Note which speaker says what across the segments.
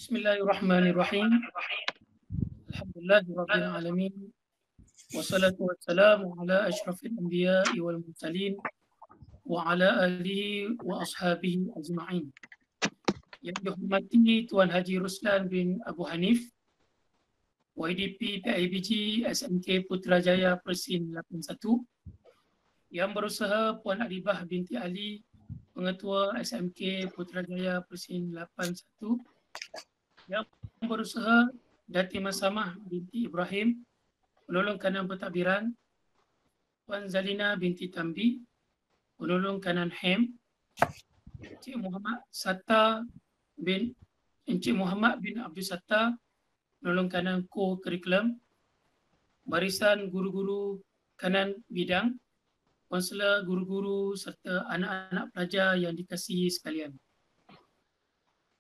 Speaker 1: Bismillahirrahmanirrahim. Alhamdulillahirabbil alamin. Wassalatu wassalamu ala asyrafil anbiya'i wal mursalin wa ala alihi wa ashabihi ajma'in. Yang dihormati Tuan Haji Ruslan bin Abu Hanif, YDP PIBG SMK Putrajaya Persin 81, yang berusaha Puan Adibah binti Ali, Pengetua SMK Putrajaya Persin 81, yang berusaha Datin Masamah binti Ibrahim, Penolong Kanan Pentadbiran, Puan Zalina binti Tambi, Penolong Kanan HEM, Encik Muhammad bin Abdul Sattar, Penolong Kanan Co-Curriculum, barisan guru-guru kanan bidang, konselor guru-guru serta anak-anak pelajar yang dikasihi sekalian.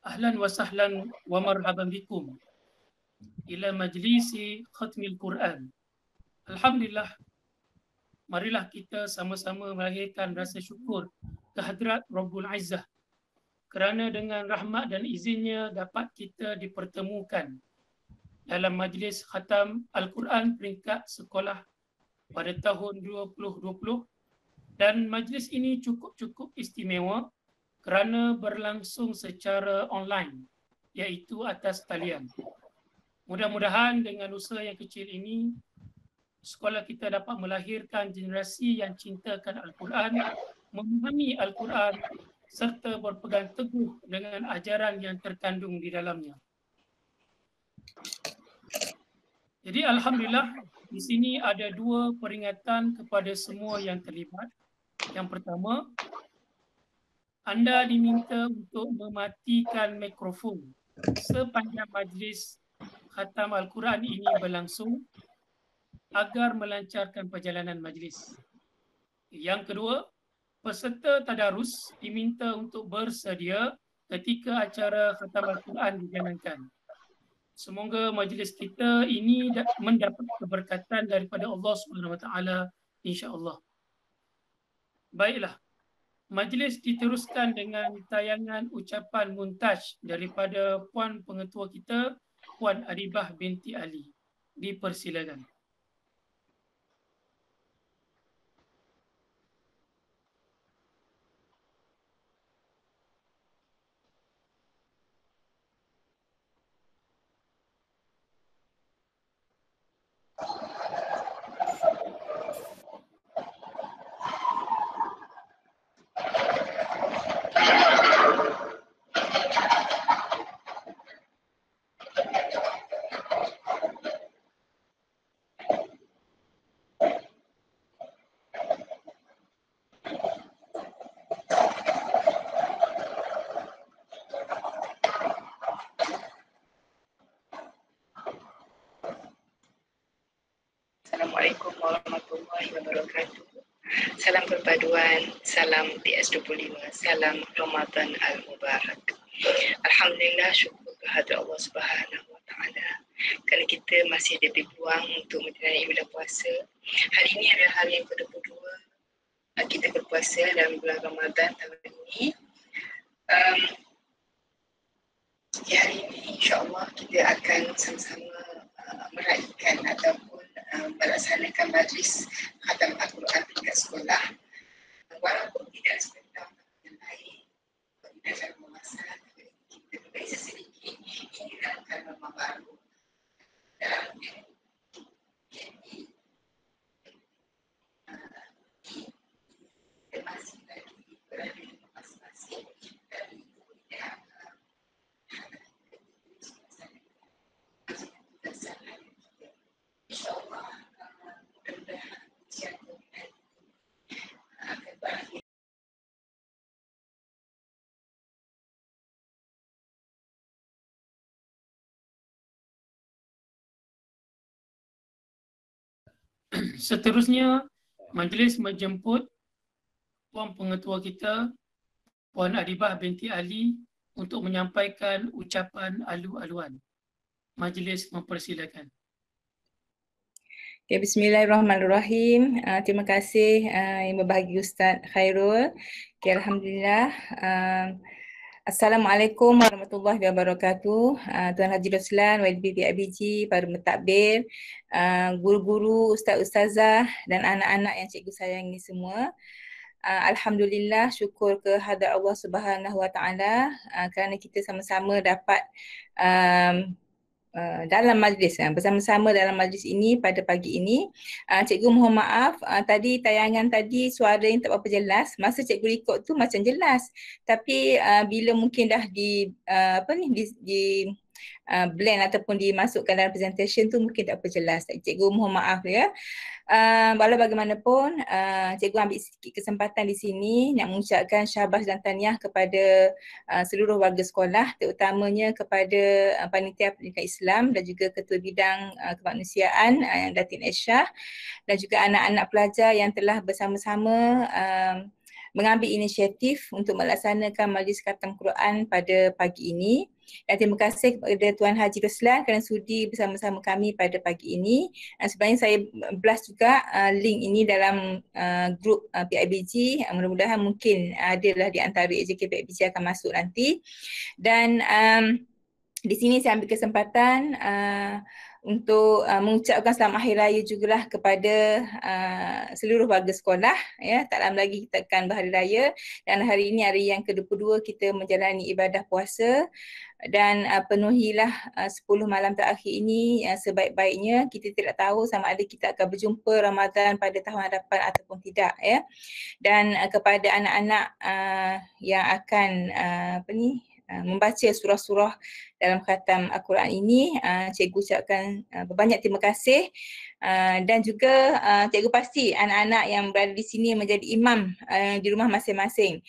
Speaker 1: Ahlan wa sahlan wa marhaban bikum ila majlisi khatmil Quran. Alhamdulillah, marilah kita sama-sama melahirkan rasa syukur kehadrat Rabbul Izzah kerana dengan rahmat dan izinnya dapat kita dipertemukan dalam majlis khatam Al-Quran peringkat sekolah pada tahun 2020, dan majlis ini cukup istimewa kerana berlangsung secara online, iaitu atas talian. Mudah-mudahan dengan usaha yang kecil ini, sekolah kita dapat melahirkan generasi yang cintakan Al-Quran, memahami Al-Quran serta berpegang teguh dengan ajaran yang terkandung di dalamnya. Jadi Alhamdulillah, di sini ada dua peringatan kepada semua yang terlibat. Yang pertama, anda diminta untuk mematikan mikrofon sepanjang majlis khatam Al-Quran ini berlangsung agar melancarkan perjalanan majlis. Yang kedua, peserta tadarus diminta untuk bersedia ketika acara khatam Al-Quran dijalankan. Semoga majlis kita ini mendapat keberkatan daripada Allah SWT, insya-Allah. Baiklah. Majlis diteruskan dengan tayangan ucapan muntaj daripada Puan Pengetua kita, Puan Adibah binti Ali. Dipersilakan.
Speaker 2: Assalamualaikum warahmatullahi wabarakatuh. Salam perpaduan, salam TS25, salam Ramadan Al-Mubarak. Alhamdulillah, syukur kehadrat Allah Subhanahu Wa Taala kerana kita masih ada peluang untuk menjalani ibadah puasa. Hari ini adalah hari yang ke-22 kita berpuasa dalam bulan Ramadan tahun ini. Hari ini insya-Allah kita akan sama-sama meraihkan ataupun melaksanakan majlis khatam Al-Quran tingkat sekolah, walaupun tidak sebentar yang lain, tidak dalam memasak, kita berbeza sedikit. Ini dalam kalma baru dalam kita masih lagi berada di masing-masing dan itu tidak InsyaAllah mudah-mudahan ujian COVID-19 akan berakhir.
Speaker 1: Seterusnya, majlis menjemput Puan Pengetua kita, Puan Adibah binti Ali, untuk menyampaikan ucapan alu-aluan. Majlis mempersilakan.
Speaker 3: Okay, bismillahirrahmanirrahim. Terima kasih yang berbahagia Ustaz Khairul. Okay, Alhamdulillah. Assalamualaikum warahmatullahi wabarakatuh. Tuan Haji Roslan, YB PIBG, para mentadbir, guru-guru, ustaz-ustazah dan anak-anak yang cikgu sayangi semua. Alhamdulillah, syukur kehadrat Allah Subhanahu Wa Taala kerana kita sama-sama dapat dalam majlis, bersama-sama dalam majlis ini pada pagi ini. Cikgu mohon maaf, tadi tayangan tadi suara yang tak berapa jelas. Masa cikgu rekod tu macam jelas, tapi bila mungkin dah blend ataupun dimasukkan dalam presentation tu mungkin tak apa jelas. Cikgu mohon maaf ya. Walau bagaimanapun, cikgu ambil sikit kesempatan di sini nak mengucapkan syabas dan tahniah kepada seluruh warga sekolah, terutamanya kepada Panitia Pendidikan Islam dan juga Ketua Bidang Kemanusiaan Datin Aisyah dan juga anak-anak pelajar yang telah bersama-sama mengambil inisiatif untuk melaksanakan majlis khatam Quran pada pagi ini. Dan terima kasih kepada Tuan Haji Roslan kerana sudi bersama-sama kami pada pagi ini. Sebenarnya saya blast juga link ini dalam grup PIBG. Mudah-mudahan mungkin adalah di antara AJK PIBG akan masuk nanti. Dan di sini saya ambil kesempatan untuk mengucapkan selamat hari raya jugalah kepada seluruh warga sekolah. Ya, tak lama lagi kita akan berhari raya dan hari ini hari yang ke-22 kita menjalani ibadah puasa. Dan penuhilah 10 malam terakhir ini sebaik-baiknya. Kita tidak tahu sama ada kita akan berjumpa Ramadan pada tahun hadapan ataupun tidak ya. Dan kepada anak-anak yang akan membaca surah-surah dalam khatam Al-Quran ini, cikgu ucapkan berbanyak terima kasih. Dan juga cikgu pasti anak-anak yang berada di sini menjadi imam di rumah masing-masing.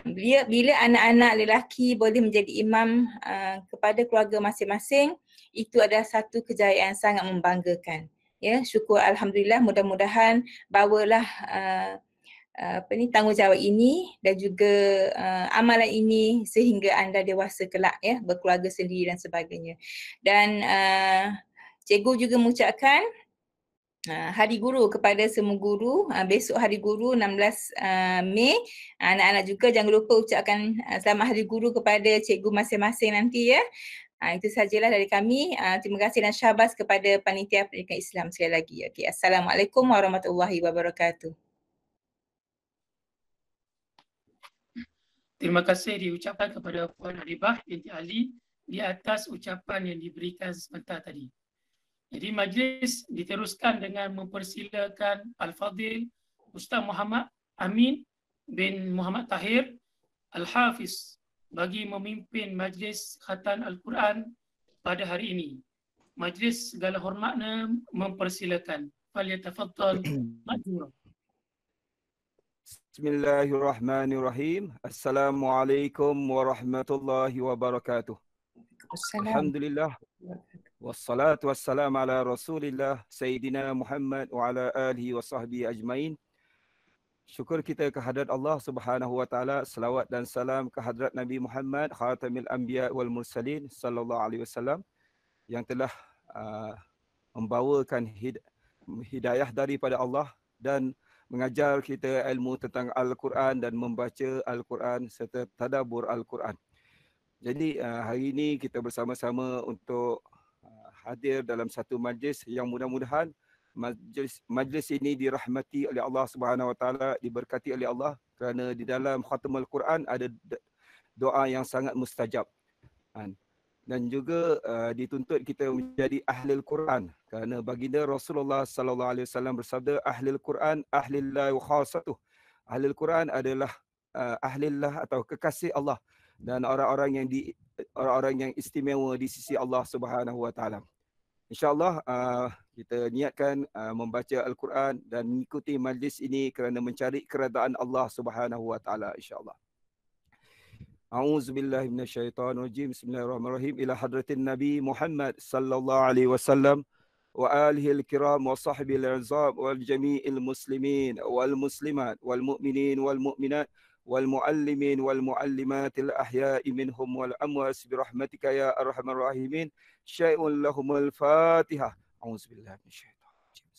Speaker 3: Bila anak-anak lelaki boleh menjadi imam kepada keluarga masing-masing, itu adalah satu kejayaan sangat membanggakan. Ya, syukur alhamdulillah, mudah-mudahan bawalah tanggungjawab ini dan juga amalan ini sehingga anda dewasa kelak ya, berkeluarga sendiri dan sebagainya. Dan cikgu juga mengucapkan Hari Guru kepada semua guru. Besok Hari Guru 16 Mei. Anak-anak juga jangan lupa ucapkan selamat Hari Guru kepada cikgu masing-masing nanti ya. Itu sajalah dari kami. Terima kasih dan syabas kepada Panitia Pendidikan Islam sekali lagi. Okay. Assalamualaikum warahmatullahi wabarakatuh.
Speaker 1: Terima kasih diucapkan kepada Puan Arifah binti Ali di atas ucapan yang diberikan sebentar tadi. Jadi majlis diteruskan dengan mempersilakan Al-Fadhil Ustaz Muhammad Amin bin Muhammad Tahir Al-Hafiz bagi memimpin majlis khatam Al-Quran pada hari ini. Majlis segala hormatnya mempersilakan. Falyatafaddal ma'dzura.
Speaker 4: Bismillahirrahmanirrahim. Assalamualaikum warahmatullahi wabarakatuh. Alhamdulillah. Wassalatu wassalamu ala Rasulillah Sayyidina Muhammad wa ala alihi wa sahbihi ajmain. Syukur kita kehadrat Allah Subhanahu wa taala, selawat dan salam kehadrat Nabi Muhammad khatamil anbiya wal mursalin sallallahu alaihi wasallam yang telah membawakan hidayah daripada Allah dan mengajar kita ilmu tentang Al-Quran dan membaca Al-Quran serta tadabbur Al-Quran. Jadi hari ini kita bersama-sama untuk hadir dalam satu majlis yang mudah-mudahan majlis ini dirahmati oleh Allah Subhanahu Wa Taala, diberkati oleh Allah kerana di dalam khatam Al-Quran ada doa yang sangat mustajab. Dan juga dituntut kita menjadi ahli Al-Quran kerana baginda Rasulullah sallallahu alaihi wasallam bersabda, ahli Al-Quran ahlillah wa khassatuh. Ahli Al-Quran adalah ahlillah atau kekasih Allah dan orang-orang yang istimewa di sisi Allah Subhanahu Wa Taala. InsyaAllah kita niatkan membaca Al-Quran dan mengikuti majlis ini kerana mencari keredaan Allah Subhanahu Wa Taala insyaAllah. A'udzubillahi minasyaitonirrajim. Bismillahirrahmanirrahim. Ila hadratin Nabi Muhammad sallallahu alaihi wasallam wa alihi al-kiram wa sahbihi al-azab wal jami'il muslimin wal muslimat wal mu'minin wal mu'minat wal muallimin wal muallimatil ahya'i minhum wal amwat bi rahmatika ya arhamar rahimin. Syai'un lahumul Fatihah. A'udzubillahi minasyaitonir rajim.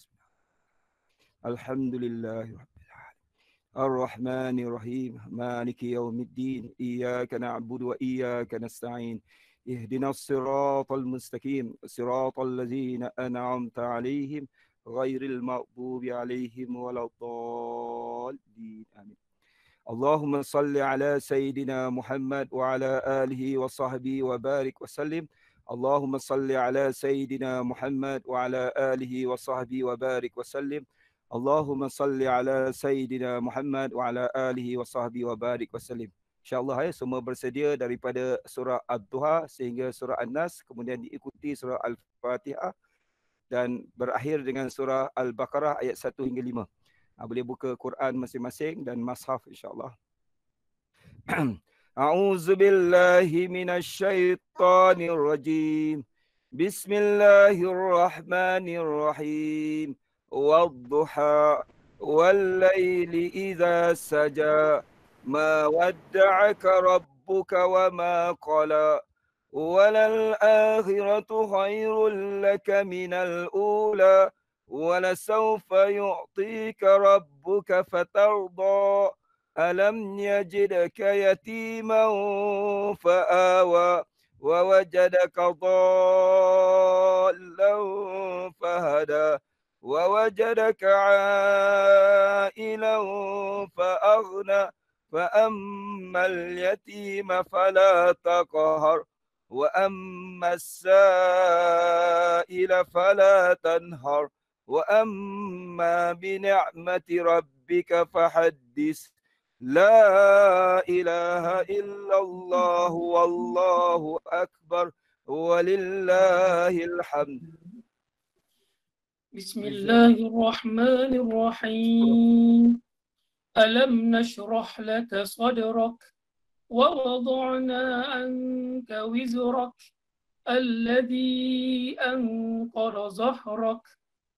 Speaker 4: Alhamdulillahirabbil alamin. الرحمن الرحيم مالك يوم الدين إياك نعبد وإياك نستعين اهدنا الصراط المستقيم صراط الذين أنعمت عليهم غير المغضوب عليهم ولا الضالين آمين. اللهم صل على سيدنا محمد وعلى آله وصحبه وبارك وسلم. اللهم صل على سيدنا محمد وعلى آله وصحبه وبارك وسلم. اللهم صل على Sayyidina Muhammad wa ala alihi wa sahbihi wa barik wasallim. InsyaAllah semua bersedia daripada surah Ad-Duha sehingga surah An-Nas, kemudian diikuti surah Al-Fatihah dan berakhir dengan surah Al-Baqarah ayat 1 hingga 5. Boleh buka Quran masing-masing dan mushaf insyaAllah. A'udzu billahi minasy syaithanir rajim. Bismillahirrahmanirrahim. والضحى والليل إذا سجى ما ودعك ربك وما قلى وللآخرة خير لك من الأولى ولسوف يعطيك ربك فترضى ألم يجدك يتيما فآوى ووجدك ضالا فهدى ووجدك عائلا فأغنى فأما اليتيم فلا تقهر وأما السائل فلا تنهر وأما بنعمة ربك فحدث لا إله إلا الله والله أكبر ولله الحمد.
Speaker 1: بسم الله الرحمن الرحيم. ألم نشرح لك صدرك ووضعنا عنك وزرك الذي أنقض ظهرك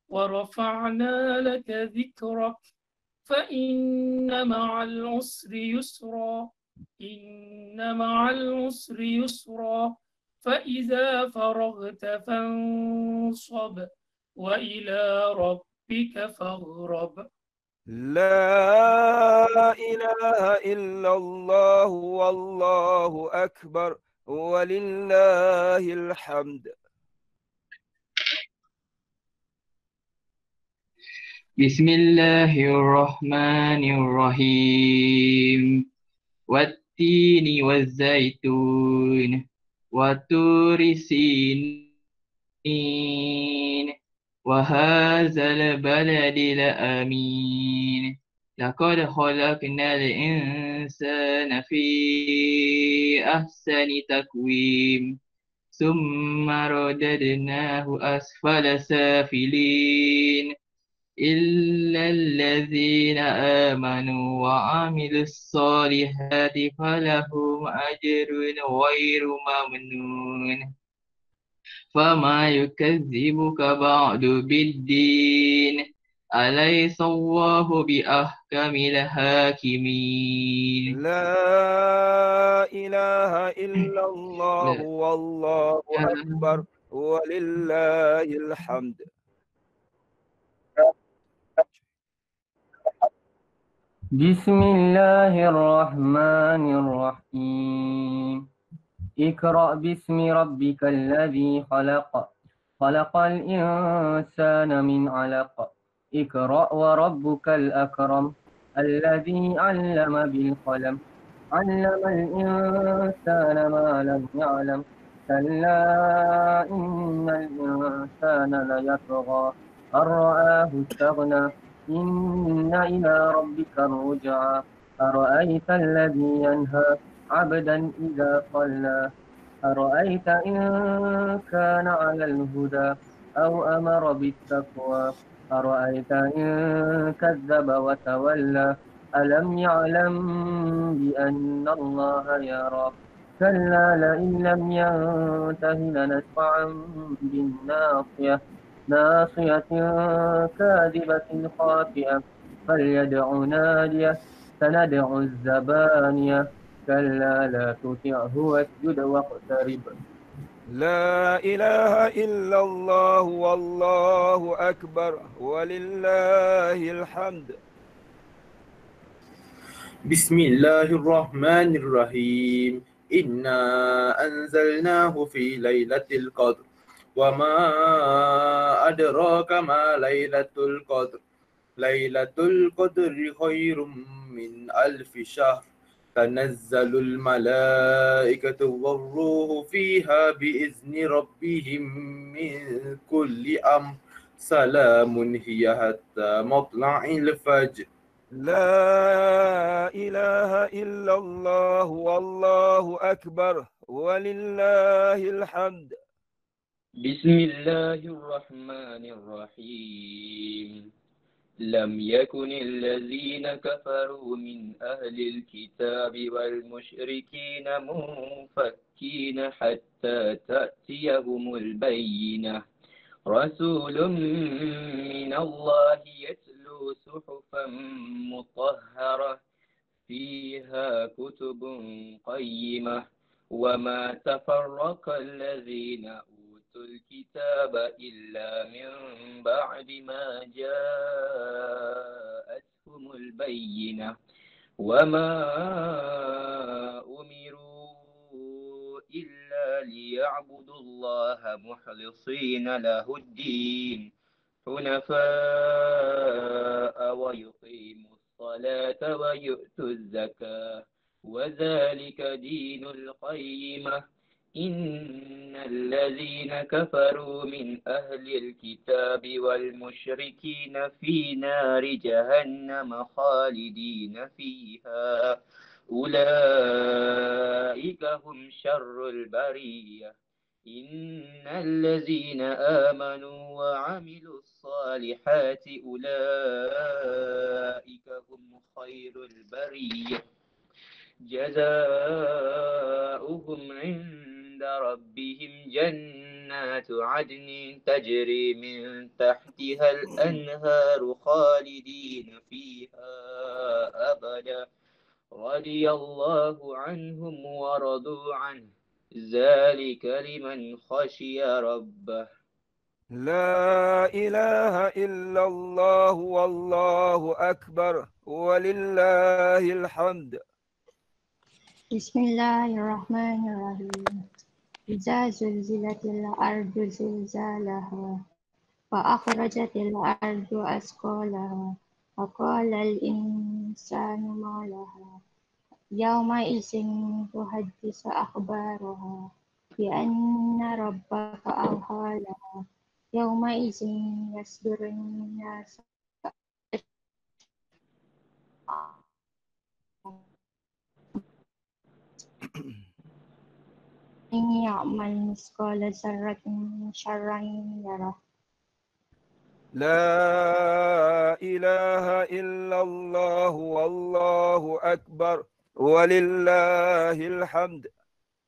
Speaker 1: ورفعنا لك ذكرك فإن مع العسر يسرا إن مع العسر يسرا فإذا فرغت فانصب وإلى ربك فارغب.
Speaker 4: لا إله إلا الله والله أكبر ولله الحمد.
Speaker 5: بسم الله الرحمن الرحيم والتين والزيتون وطور سينين وهذا البلد الأمين لقد خلقنا الإنسان في أحسن تقويم ثم رددناه أسفل سافلين إلا الذين آمنوا وعملوا الصالحات فلهم أجر غير ممنون فما يكذبك بعد بالدين أليس الله بأحكم الحاكمين.
Speaker 4: لا إله إلا الله والله أكبر ولله الحمد.
Speaker 6: بسم الله الرحمن الرحيم اقرأ باسم ربك الذي خلق خلق الإنسان من علق اقرأ وربك الأكرم الذي علم بالقلم علم الإنسان ما لم يعلم كلا إن الإنسان ليطغى أن رآه استغنى إن إلى ربك الرجعى أرأيت الذي ينهى عبدا إذا صلى أرأيت إن كان على الهدى أو أمر بالتقوى أرأيت إن كذب وتولى ألم يعلم بأن الله يرى كلا لئن لم ينته لنسفعا بالناصية ناصية كاذبة خاطئة فليدع ناديه سندع الزبانية كلا لا تطعه واسجد واقترب.
Speaker 4: لا إله إلا الله والله أكبر ولله الحمد.
Speaker 7: بسم الله الرحمن الرحيم إنا أنزلناه في ليلة القدر وما أدراك ما ليلة القدر ليلة القدر خير من ألف شهر تنزل الملائكة والروح فيها بإذن ربهم من كل أمر سلام هي حتى مطلع الفجر.
Speaker 4: لا إله إلا الله والله أكبر ولله الحمد.
Speaker 5: بسم الله الرحمن الرحيم لم يكن الذين كفروا من أهل الكتاب والمشركين منفكين حتى تأتيهم البينة رسول من الله يتلو صحفا مطهرة فيها كتب قيمة وما تفرق الذين أوتوا الكتاب إلا من بعد ما جاءتهم البينة وما أمروا إلا ليعبدوا الله مخلصين له الدين حنفاء ويقيموا الصلاة ويؤتوا الزكاة وذلك دين القيمة إن الذين كفروا من أهل الكتاب والمشركين في نار جهنم خالدين فيها أولئك هم شر البرية إن الذين آمنوا وعملوا الصالحات أولئك هم خير البرية جزاؤهم عند ربهم جنات عدن تجري من تحتها الأنهار خالدين فيها أبدا رضي الله عنهم ورضوا عنه ذلك لمن خشي ربه.
Speaker 4: لا إله إلا الله والله أكبر ولله الحمد.
Speaker 8: بسم الله الرحمن الرحيم إذا زلزلت الأرض زلزالها وأخرجت الأرض أثقالها وقال الإنسان ما لها يومئذ تحدث أخبارها بأن ربك أوحى لها يومئذ يصدر الناس إن يعمل مثقال ذرة شرا يره.
Speaker 4: لا إله إلا الله والله أكبر ولله الحمد.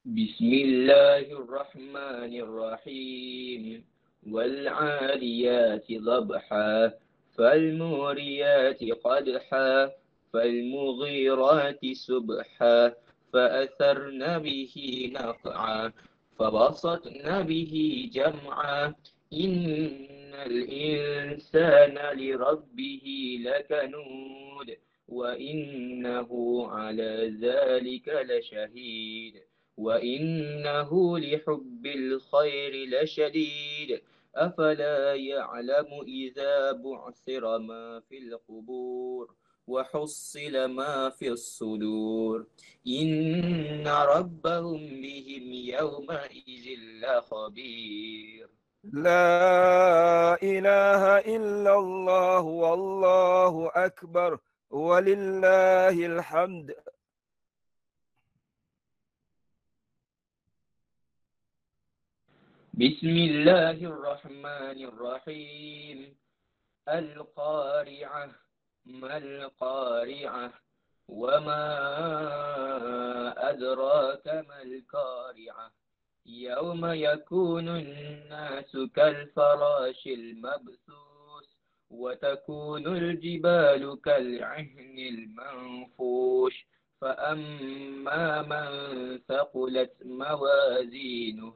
Speaker 5: بسم الله الرحمن الرحيم والعاديات ضبحا فالموريات قدحا فالمغيرات سبحا فأثرن به نقعا فبسطن به جمعا إن الإنسان لربه لكنود وإنه على ذلك لشهيد وإنه لحب الخير لشديد أفلا يعلم إذا بعثر ما في القبور وحصل ما في الصدور إن ربهم بهم يومئذ لخبير.
Speaker 4: لا إله إلا الله والله أكبر ولله الحمد.
Speaker 5: بسم الله الرحمن الرحيم القارعة ما القارعة وما أدراك ما القارعة يوم يكون الناس كالفراش المبثوث وتكون الجبال كالعهن المنفوش فأما من ثقلت موازينه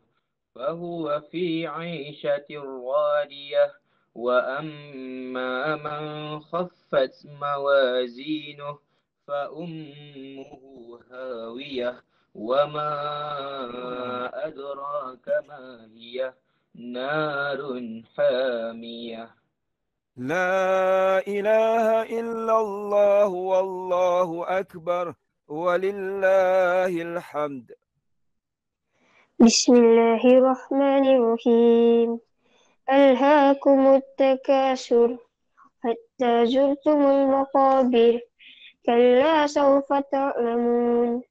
Speaker 5: فهو في عيشة راضية وأما من خفت موازينه فأمه هاوية وما أدراك ما هي نار حامية.
Speaker 4: لا إله إلا الله والله أكبر ولله الحمد.
Speaker 9: بسم الله الرحمن الرحيم. ألهاكم التكاثر حتى زرتم المقابر كلا سوف تعلمون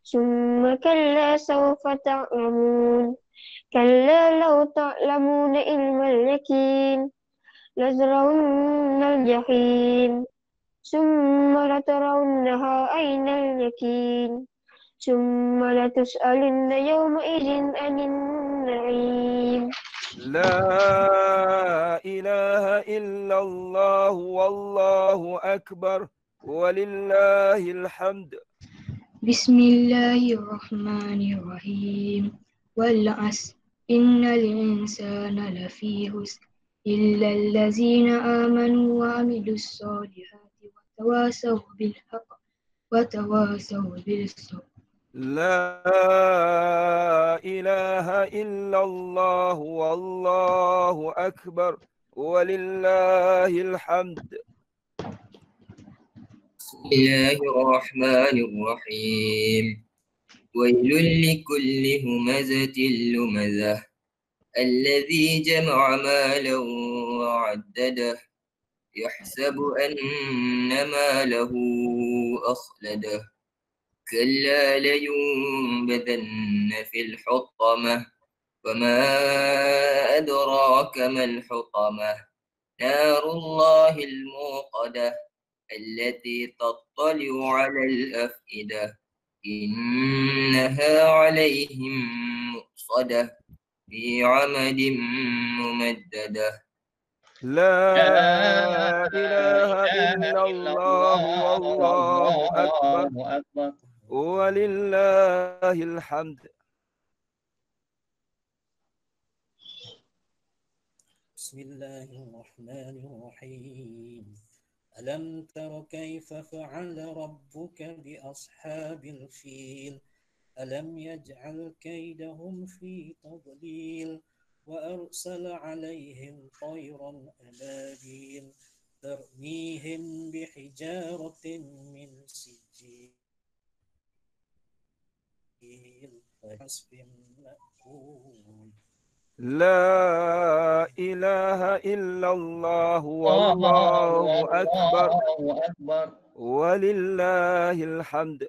Speaker 9: ثم كلا سوف تعلمون كلا لو تعلمون علم اليقين لترون الجحيم ثم لترونها عين اليقين ثم لتسألن يومئذ عن النعيم.
Speaker 4: لا إله إلا الله والله أكبر ولله الحمد.
Speaker 10: بسم الله الرحمن الرحيم والعصر إن الإنسان لفي خسر إلا الذين آمنوا وعملوا الصالحات وتواصوا بالحق وتواصوا بالصبر.
Speaker 4: لا إله إلا الله والله أكبر ولله الحمد.
Speaker 11: بسم الله الرحمن الرحيم ويل لكل همزة لمزة الذي جمع مالا وعدده يحسب أن ماله أخلده كلا لينبذن في الحطمة وما أدراك ما الحطمة نار الله الموقدة التي تطلع على الأفئدة إنها عليهم مؤصدة في عمد ممددة.
Speaker 4: لا إله إلا الله والله أكبر ولله الحمد.
Speaker 12: بسم الله الرحمن الرحيم ألم تر كيف فعل ربك بأصحاب الفيل ألم يجعل كيدهم في تضليل وأرسل عليهم طيرا أبابيل ترميهم بحجارة من سجيل وعصف مأكول.
Speaker 4: لا إله إلا الله والله أكبر ولله الحمد.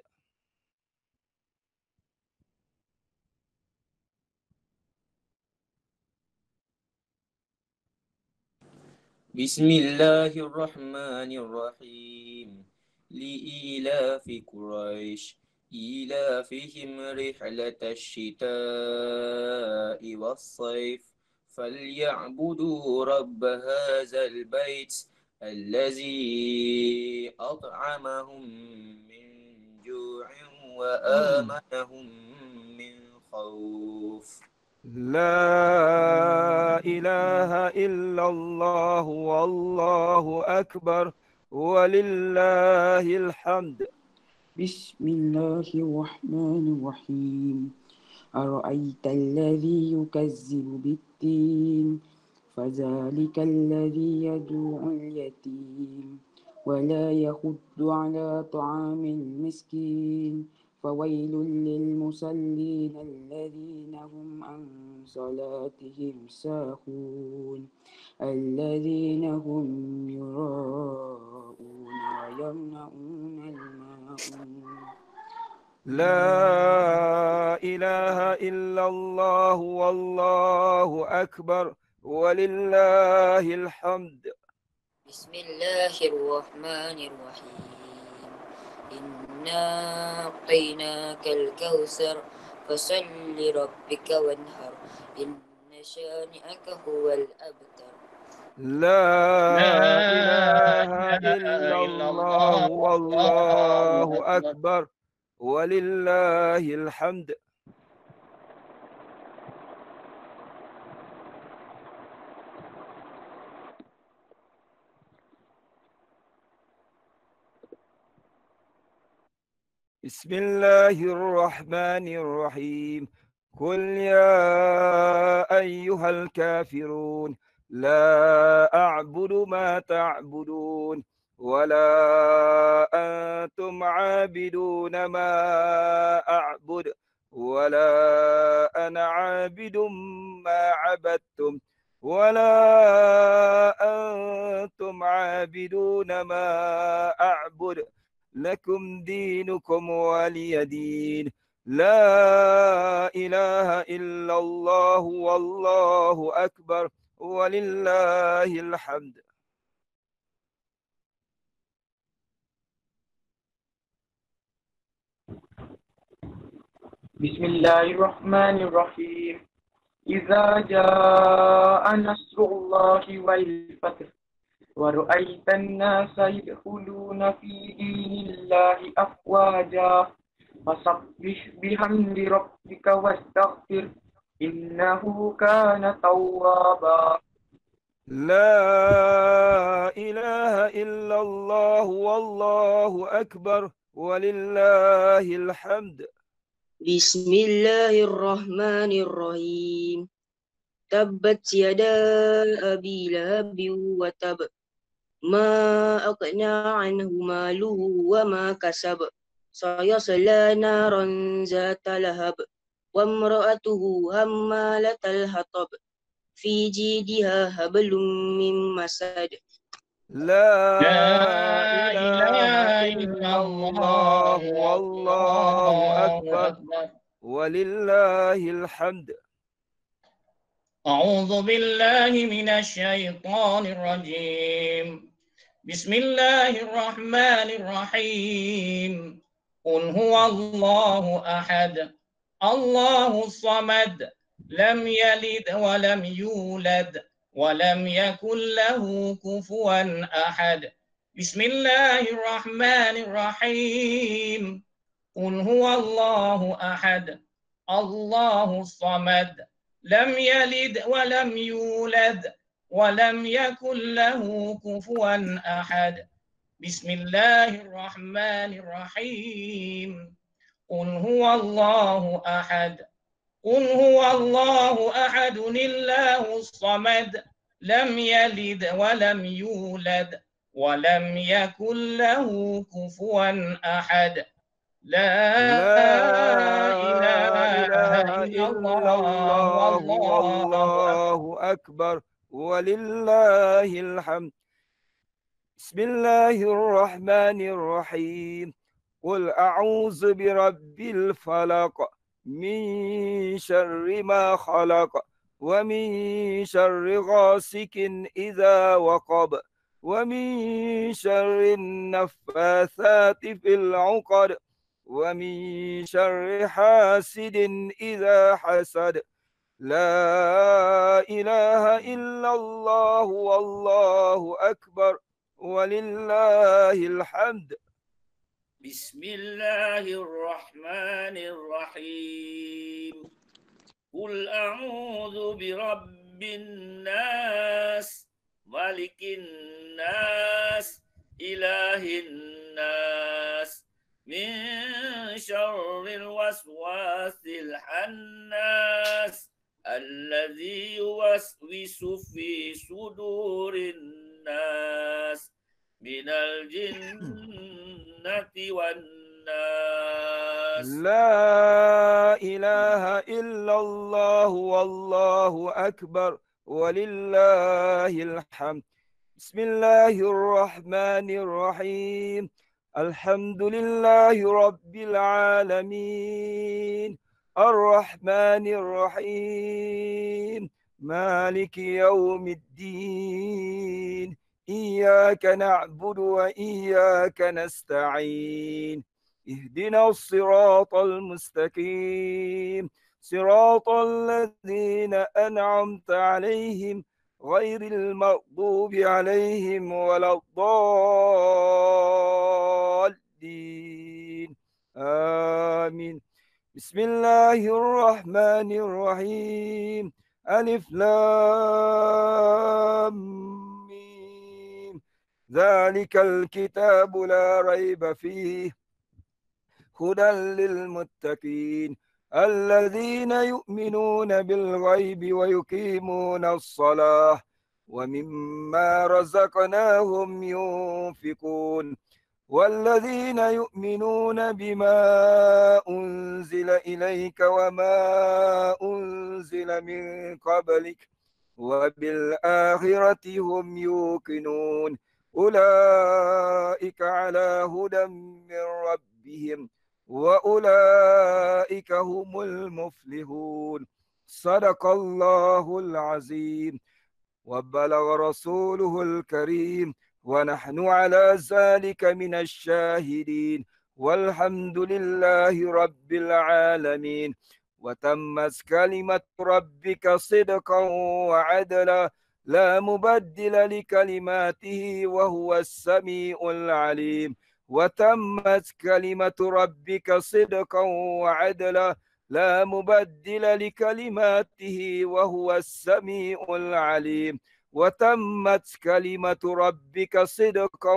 Speaker 5: بسم الله الرحمن الرحيم لإيلاف قريش إيلافهم رحلة الشتاء والصيف فليعبدوا رب هذا البيت الذي أطعمهم من جوع وآمنهم من خوف.
Speaker 4: لا إله إلا الله والله أكبر ولله الحمد.
Speaker 13: بسم الله الرحمن الرحيم أرأيت الذي يكذب بالدين فذلك الذي يدعو اليتيم ولا يحض على طعام المسكين فويل للمصلين الذين هم عن صلاتهم ساهون الذين هم يراءون ويمنعون الماعون.
Speaker 4: لا إله إلا الله والله أكبر ولله الحمد.
Speaker 14: بسم الله الرحمن الرحيم إنا أعطيناك الكوثر فصل لربك وانحر إن شانئك هو الأبتر.
Speaker 4: لا إله إلا الله والله أكبر ولله الحمد. بسم الله الرحمن الرحيم قل يا أيها الكافرون لا أعبد ما تعبدون ولا أنتم عابدون ما أعبد ولا أنا عابد ما عبدتم ولا أنتم عابدون ما أعبد لكم دينكم ولي دين لا إله إلا الله والله أكبر ولله الحمد.
Speaker 13: بسم الله الرحمن الرحيم إذا جاء نصر الله والفتح ورأيت الناس يدخلون في دين الله أفواجا فسبح بحمد ربك واستغفر إنه كان توابا.
Speaker 4: لا إله إلا الله والله أكبر ولله الحمد.
Speaker 14: بسم الله الرحمن الرحيم تبت يدا أبي لهب وتب ما أغنى عنه ماله وما كسب سيصلى نارا ذات لهب وامرأته همالة الحطب في جيدها حبل من مسد.
Speaker 4: لا إله إلا الله والله أكبر ولله الحمد.
Speaker 15: أعوذ بالله من الشيطان الرجيم بسم الله الرحمن الرحيم قل هو الله أحد الله الصمد لم يلد ولم يولد ولم يكن له كفوا أحد بسم الله الرحمن الرحيم قل هو الله أحد الله الصمد لم يلد ولم يولد ولم يكن له كفوا أحد بسم الله الرحمن الرحيم قل هو الله أحد قل هو الله أحد الله الصمد لم يلد ولم يولد ولم يكن له كفوا أحد لا إله إلا الله
Speaker 4: والله أكبر ولله الحمد. بسم الله الرحمن الرحيم قل أعوذ برب الفلق من شر ما خلق ومن شر غاسق إذا وقب ومن شر النفاثات في العقد ومن شر حاسد إذا حسد لا إله إلا الله والله أكبر ولله الحمد.
Speaker 16: بسم الله الرحمن الرحيم قل أعوذ برب الناس ملك الناس إله الناس من شر الوسواس الخناس الذي يوسوس في صدور الناس من الجنة والناس.
Speaker 4: لا إله إلا الله والله أكبر ولله الحمد. بسم الله الرحمن الرحيم الحمد لله رب العالمين الرحمن الرحيم مالك يوم الدين إياك نعبد وإياك نستعين اهدنا الصراط المستقيم صراط الذين أنعمت عليهم غير المغضوب عليهم ولا الضالين آمين. بسم الله الرحمن الرحيم ألف لام ميم ذلك الكتاب لا ريب فيه هدى للمتقين الذين يؤمنون بالغيب ويقيمون الصلاة ومما رزقناهم ينفقون والذين يؤمنون بما أنزل إليك وما أنزل من قبلك وبالآخرة هم يوقنون أولئك على هدى من ربهم وأولئك هم المفلحون صدق الله العظيم وبلغ رسوله الكريم ونحن على ذلك من الشاهدين والحمد لله رب العالمين وتمت كلمة ربك صدقا وعدلا لا مبدل لكلماته وهو السميع العليم وتمت كلمة ربك صدقا وعدلا لا مبدل لكلماته وهو السميع العليم وتمت كلمة ربك صدقا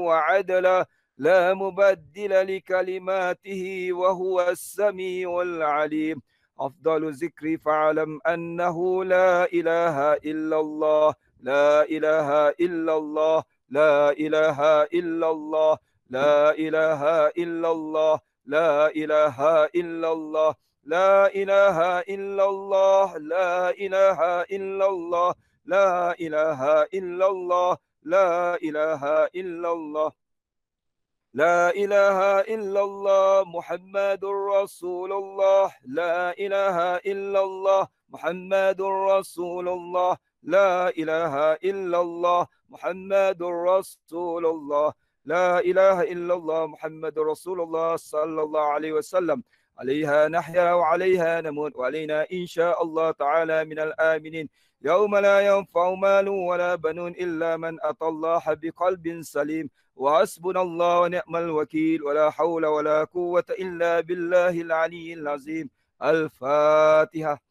Speaker 4: وعدلا لا مبدل لكلماته وهو السميع العليم أفضل ذكر فاعلم أنه لا إله إلا الله لا إله إلا الله لا إله إلا الله لا إله إلا الله لا إله إلا الله لا إله إلا الله لا إله إلا الله لا إله إلا الله لا إله إلا الله لا إله إلا الله محمد رسول الله لا إله إلا الله محمد رسول الله لا إله إلا الله محمد رسول الله لا إله إلا الله محمد رسول الله صلى الله عليه وسلم عليها نحيا وعليها نموت وعلينا إن شاء الله تعالى من الآمنين يوم لا ينفع مال ولا بنون إلا من أتى الله بقلب سليم وحسبنا الله ونعم الوكيل ولا حول ولا قوة إلا بالله العلي العظيم الفاتحة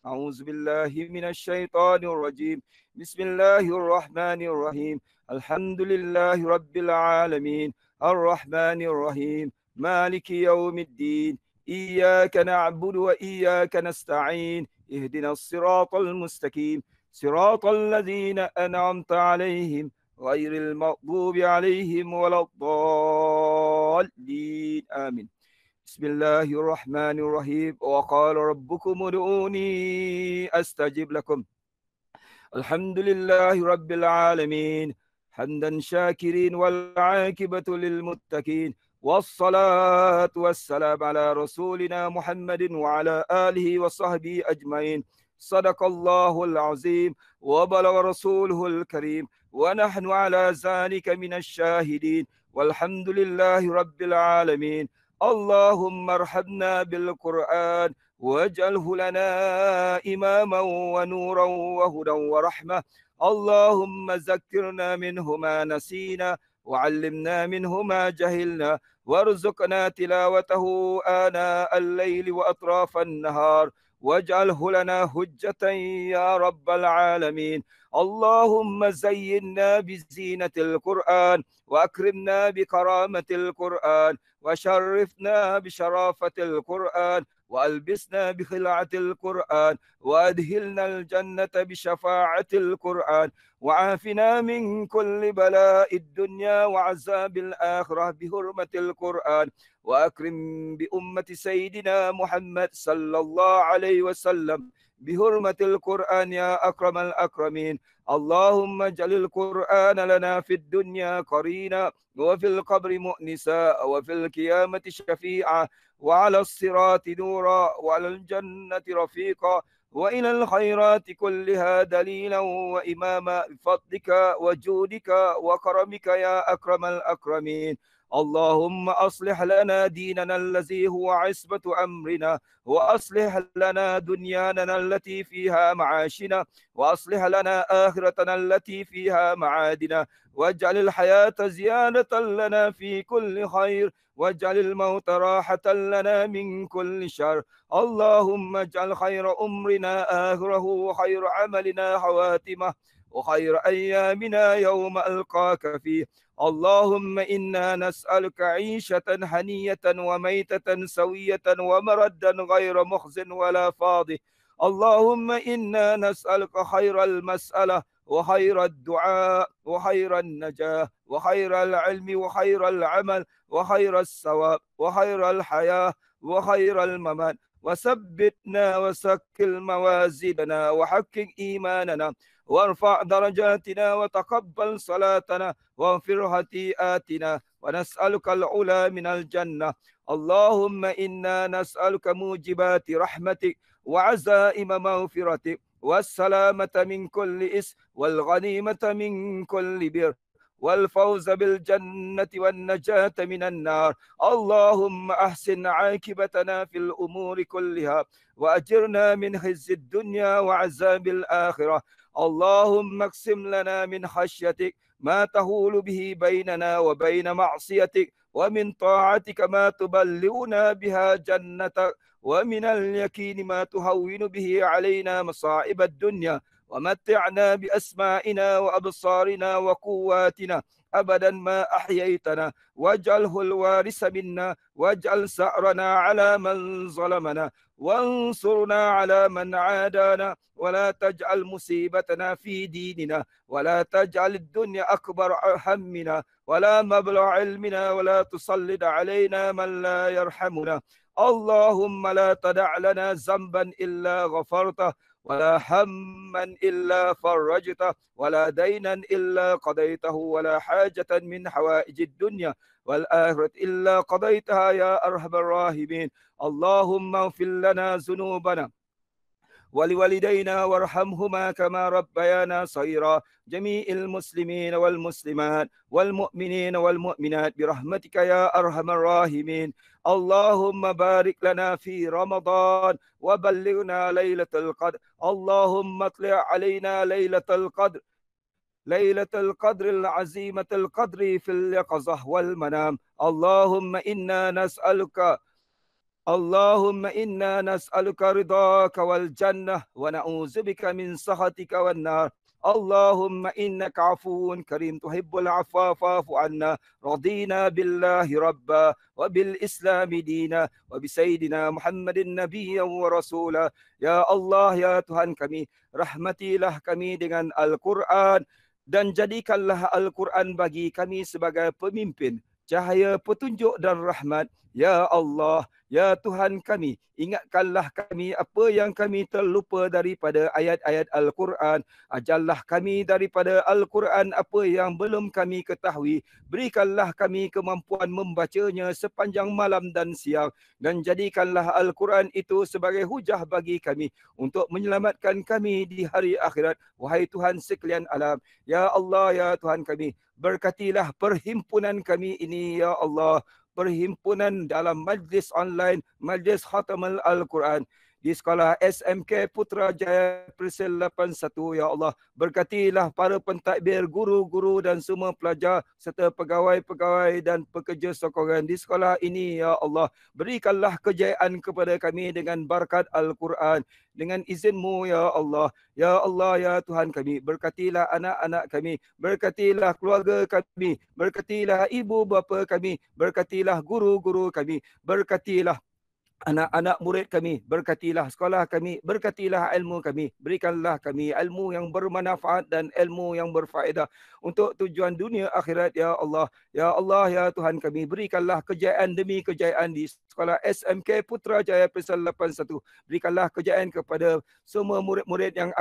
Speaker 4: أعوذ بالله من الشيطان الرجيم بسم الله الرحمن الرحيم الحمد لله رب العالمين الرحمن الرحيم مالك يوم الدين إياك نعبد وإياك نستعين اهدنا الصراط المستقيم صراط الذين أنعمت عليهم غير المغضوب عليهم ولا الضالين آمين بسم الله الرحمن الرحيم وقال ربكم ادعوني أستجب لكم الحمد لله رب العالمين حمدا شاكرين والعاقبة للمتقين والصلاة والسلام على رسولنا محمد وعلى آله وصحبه أجمعين صدق الله العظيم وبلغ رسوله الكريم ونحن على ذلك من الشاهدين والحمد لله رب العالمين اللهم ارحمنا بالقرآن واجعله لنا إماما ونورا وهدى ورحمة اللهم ذكرنا منه ما نسينا وعلمنا منه ما جهلنا وارزقنا تلاوته آناء الليل وأطراف النهار واجعله لنا حجة يا رب العالمين اللهم زينا بزينة القرآن وأكرمنا بكرامة القرآن وشرفنا بشرافة القرآن وألبسنا بخلعة القرآن وأدخلنا الجنة بشفاعة القرآن وعافنا من كل بلاء الدنيا وعذاب الآخرة بحرمة القرآن وأكرم بأمة سيدنا محمد صلى الله عليه وسلم بحرمة القرآن يا أكرم الأكرمين اللهم اجعل القرآن لنا في الدنيا قرينا وفي القبر مؤنسا وفي القيامة شفيعا وعلى الصراط نورا وعلى الجنة رفيقا وإلى الخيرات كلها دليلا وإماما بفضلك وجودك وكرمك يا أكرم الأكرمين اللهم أصلح لنا ديننا الذي هو عصمة أمرنا وأصلح لنا دنيانا التي فيها معاشنا وأصلح لنا آخرتنا التي فيها معادنا واجعل الحياة زيادة لنا في كل خير واجعل الموت راحة لنا من كل شر اللهم اجعل خير أمرنا آخره وخير عملنا خواتمه وخير أيامنا يوم ألقاك فيه اللهم إنا نسألك عيشة هنية وميتة سوية ومردا غير مخز ولا فاضح. اللهم إنا نسألك خير المسألة وخير الدعاء وخير النجاة وخير العلم وخير العمل وخير الثواب وخير الحياة وخير الممات. وثبتنا وسكل موازيننا وحقق إيماننا وارفع درجاتنا وتقبل صلاتنا واغفر خطيئاتنا ونسألك العلا من الجنة. اللهم إنا نسألك موجبات رحمتك وعزائم مغفرتك والسلامة من كل إثم والغنيمة من كل بر والفوز بالجنة والنجاة من النار. اللهم أحسن عاقبتنا في الأمور كلها وأجرنا من خزي الدنيا وعذاب الآخرة. اللهم اقسم لنا من خشيتك ما تهول به بيننا وبين معصيتك ومن طاعتك ما تبلغنا بها جنتك ومن اليقين ما تهون به علينا مصائب الدنيا ومتعنا بأسمائنا وأبصارنا وقواتنا أبدا ما أحييتنا واجعله الوارث منا واجعل ثأرنا على من ظلمنا وانصرنا على من عادانا ولا تجعل مصيبتنا في ديننا ولا تجعل الدنيا أكبر همنا ولا مبلغ علمنا ولا تسلط علينا من لا يرحمنا. اللهم لا تدع لنا ذنبا إلا غفرته ولا هما إلا فرجته ولا دينا إلا قضيته ولا حاجة من حوائج الدنيا والآخرة إلا قضيتها يا أرحم الراحمين. اللهم اغفر لنا ذنوبنا ولوالدينا وارحمهما كما ربيانا صغيرا. جميع المسلمين والمسلمات والمؤمنين والمؤمنات برحمتك يا أرحم الراحمين. اللهم بارك لنا في رمضان وبلغنا ليلة القدر. اللهم اطلع علينا ليلة القدر، ليلة القدر العظيمة القدر في اليقظة والمنام. اللهم إنا نسألك رضاك والجنة ونعوذ بك من سخطك والنار. اللهم إنك عفو كريم تحب العفو فاعف عنا. رضينا بالله ربا وبالإسلام دينا وبسيدنا محمد نبيا ورسولا. Ya Allah, ya Tuhan kami, rahmatilah kami dengan Al-Quran dan jadikanlah Al-Quran bagi kami sebagai pemimpin, cahaya petunjuk dan rahmat. Ya Allah, ya Tuhan kami, ingatkanlah kami apa yang kami terlupa daripada ayat-ayat Al-Quran. Ajarlah kami daripada Al-Quran apa yang belum kami ketahui. Berikanlah kami kemampuan membacanya sepanjang malam dan siang. Dan jadikanlah Al-Quran itu sebagai hujah bagi kami untuk menyelamatkan kami di hari akhirat. Wahai Tuhan sekalian alam, ya Allah, ya Tuhan kami, berkatilah perhimpunan kami ini, ya Allah. Perhimpunan dalam majlis online, majlis khatamul Al-Quran di sekolah SMK Putrajaya Persel 81, ya Allah. Berkatilah para pentadbir, guru-guru dan semua pelajar serta pegawai-pegawai dan pekerja sokongan di sekolah ini, ya Allah. Berikanlah kejayaan kepada kami dengan berkat Al-Quran. Dengan izin-Mu, ya Allah. Ya Allah, ya Tuhan kami, berkatilah anak-anak kami, berkatilah keluarga kami, berkatilah ibu bapa kami, berkatilah guru-guru kami, berkatilah anak-anak murid kami, berkatilah sekolah kami, berkatilah ilmu kami. Berikanlah kami ilmu yang bermanfaat dan ilmu yang berfaedah untuk tujuan dunia akhirat, ya Allah. Ya Allah, ya Tuhan kami, berikanlah kejayaan demi kejayaan di sekolah SMK Putrajaya Persel 81. Berikanlah kejayaan kepada semua murid-murid yang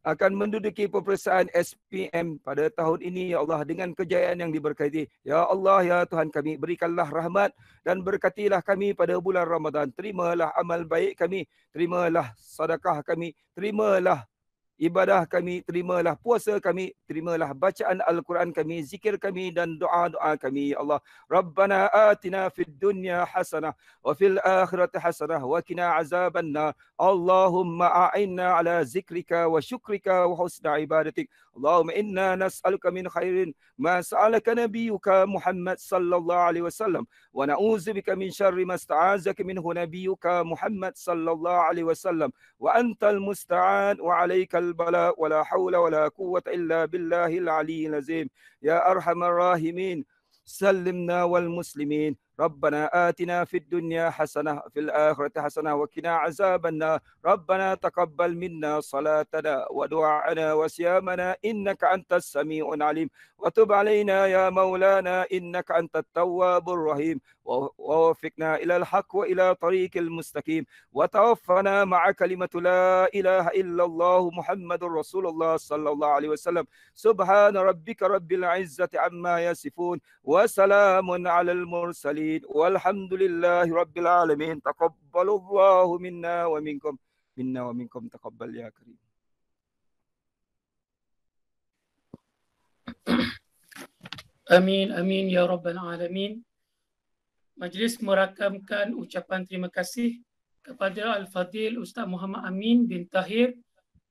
Speaker 4: akan menduduki peperiksaan SPM pada tahun ini, ya Allah, dengan kejayaan yang diberkati. Ya Allah, ya Tuhan kami, berikanlah rahmat dan berkatilah kami pada bulan Ramadan. Terimalah amal baik kami, terimalah sedekah kami, terimalah ibadah kami, terimalah puasa kami, terimalah bacaan Al-Quran kami, zikir kami dan doa-doa kami, ya Allah. Rabbana atina fid dunya hasanah wa fil akhirati hasanah wa qina azabannar. Allahumma a'inna ala zikrika wa syukrika wa husna ibadatik. Allahumma inna nas'aluka min khairin ma sa'alaka nabiyyuka Muhammad sallallahu alaihi wasallam wa na'udzubika min syarri ma sta'azaka minhu nabiyyuka Muhammad sallallahu alaihi wasallam wa antal musta'an wa alaikal البلاء ولا حول ولا قوة إلا بالله العلي العظيم يا أرحم الراحمين. سلمنا والمسلمين. ربنا آتنا في الدنيا حسنة في الآخرة حسنة وقنا عذاب النار. ربنا تقبل منا صلاتنا ودعاءنا وصيامنا إنك أنت السميع العليم وتب علينا يا مولانا إنك أنت التواب الرحيم ووفقنا إلى الحق وإلى طريق المستقيم وتوفنا مع كلمة لا إله إلا الله محمد رسول الله صلى الله عليه وسلم. سبحان ربك رب العزة عما يصفون وسلام على المرسلين والحمد لله رب العالمين. تقبل الله منا ومنكم تقبل يا كريم.
Speaker 1: Amin, amin ya rabbal alamin. Majlis merakamkan ucapan terima kasih kepada Al-Fadhil Ustaz Muhammad Amin bin Tahir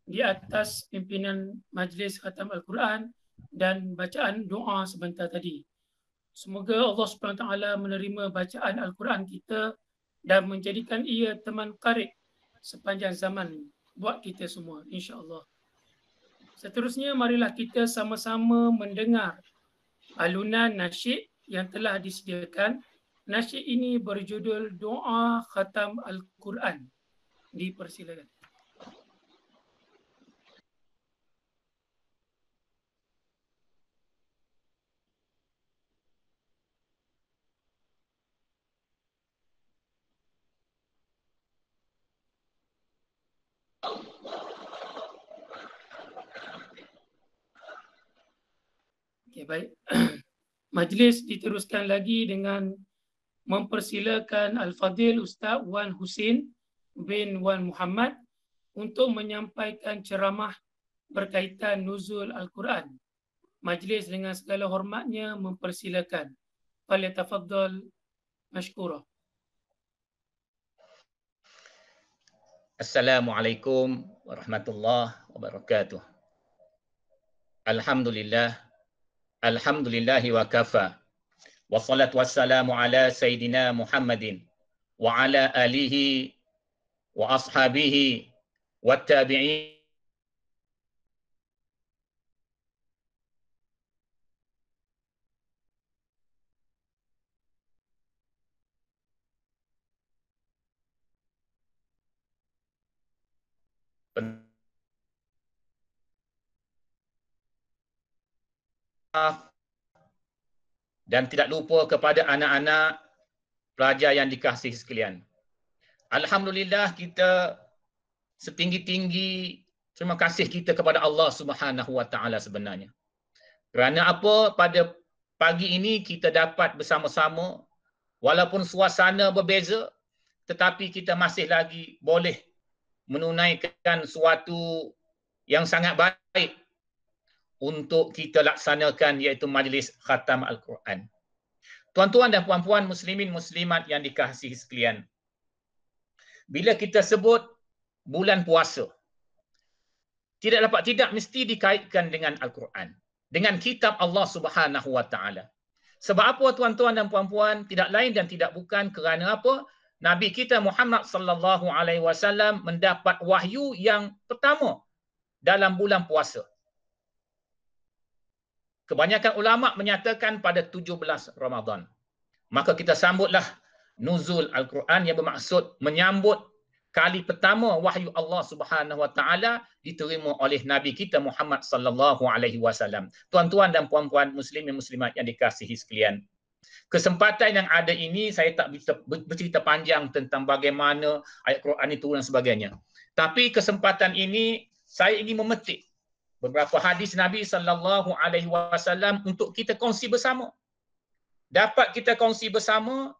Speaker 1: di atas pimpinan Majlis Khatam Al-Quran dan bacaan doa sebentar tadi. Semoga Allah SWT menerima bacaan Al-Quran kita dan menjadikan ia teman karib sepanjang zaman buat kita semua, insya-Allah. Seterusnya, marilah kita sama-sama mendengar alunan nasyid yang telah disediakan. Nasyid ini berjudul Doa Khatam Al-Quran. Dipersilakan. Okay, baik. Majlis diteruskan lagi dengan mempersilakan Al-Fadhil Ustaz Wan Husin bin Wan Muhammad untuk menyampaikan ceramah berkaitan nuzul Al-Quran. Majlis dengan segala hormatnya mempersilakan. Falyatafaddal mashkura.
Speaker 15: Assalamualaikum warahmatullahi wabarakatuh. Alhamdulillahi wa kafa. Wassalatu wassalamu ala Sayyidina Muhammadin wa ala alihi wa ashabihi wa tabi'in. Dan tidak lupa kepada anak-anak pelajar yang dikasihi sekalian. Alhamdulillah, kita setinggi-tinggi terima kasih kita kepada Allah Subhanahu wa taala sebenarnya. Kerana apa? Pada pagi ini kita dapat bersama-sama, walaupun suasana berbeza, tetapi kita masih lagi boleh menunaikan suatu yang sangat baik untuk kita laksanakan, iaitu majlis khatam Al-Quran. Tuan-tuan dan puan-puan muslimin muslimat yang dikasihi sekalian, bila kita sebut bulan puasa, tidak mesti dikaitkan dengan Al-Quran, dengan kitab Allah Subhanahu wa taala. Sebab apa tuan-tuan dan puan-puan? Tidak lain dan tidak bukan kerana apa? Nabi kita Muhammad sallallahu alaihi wasallam mendapat wahyu yang pertama dalam bulan puasa. Kebanyakan ulama menyatakan pada 17 Ramadan. Maka kita sambutlah nuzul Al-Quran yang bermaksud menyambut kali pertama wahyu Allah Subhanahu wa taala diterima oleh Nabi kita Muhammad sallallahu alaihi wasallam. Tuan-tuan dan puan-puan muslimin muslimat yang dikasihi sekalian, kesempatan yang ada ini saya tak bercerita panjang tentang bagaimana ayat Quran itu dan sebagainya. Tapi kesempatan ini saya ingin memetik beberapa hadis Nabi sallallahu alaihi wasallam untuk kita kongsi bersama. Dapat kita kongsi bersama